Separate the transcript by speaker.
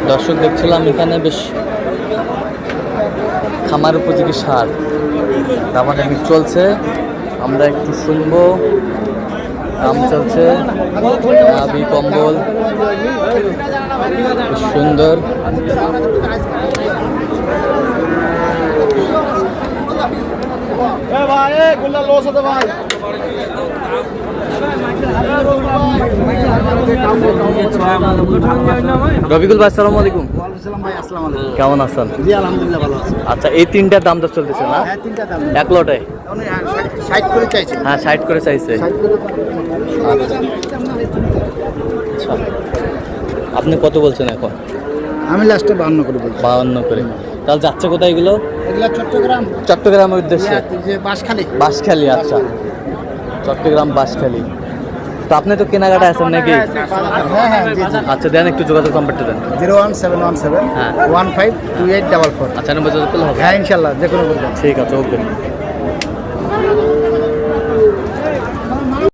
Speaker 1: দর্শক দেখছিলাম এখানে বেশ খামার উপযোগী সার দামাদামি চলছে, আমরা একটু শুনবো। দাম চলছে নাভি কম্বল সুন্দর। রবিকুল ভাই আসসালামু আলাইকুম। কেমন আছেন?
Speaker 2: জি আলহামদুলিল্লাহ ভালো আছি।
Speaker 1: আচ্ছা, এই তিনটার দাম দর চলতেছে না?
Speaker 2: হ্যাঁ তিনটা দাম
Speaker 1: এক লটে?
Speaker 2: 60 করে চাইছে।
Speaker 1: হ্যাঁ 60 করে চাইছে। আচ্ছা, আপনি কত বলছেন এখন?
Speaker 2: আমি লাস্টে 52 করে বলছি।
Speaker 1: 52 করে। তাহলে যাচ্ছে কোথায় এগুলো?
Speaker 2: এগুলা চট্টগ্রাম।
Speaker 1: চট্টগ্রামের উদ্দেশ্যে?
Speaker 2: যে বাঁশখালী।
Speaker 1: বাঁশখালী, আচ্ছা চট্টগ্রাম বাঁশখালী। তো আপনি তো কেনাকাটা আছেন নাকি?
Speaker 2: হ্যাঁ হ্যাঁ জি জি।
Speaker 1: আচ্ছা দেন, একটু যোগাযোগ নাম্বারটা দেন।
Speaker 2: 01717
Speaker 1: হ্যাঁ
Speaker 2: 152844।
Speaker 1: আচ্ছা, নম্বর যোগাযোগ করলে হবে?
Speaker 2: হ্যাঁ ইনশাল্লাহ যে কোনো করবেন।
Speaker 1: ঠিক আছে, ওকে।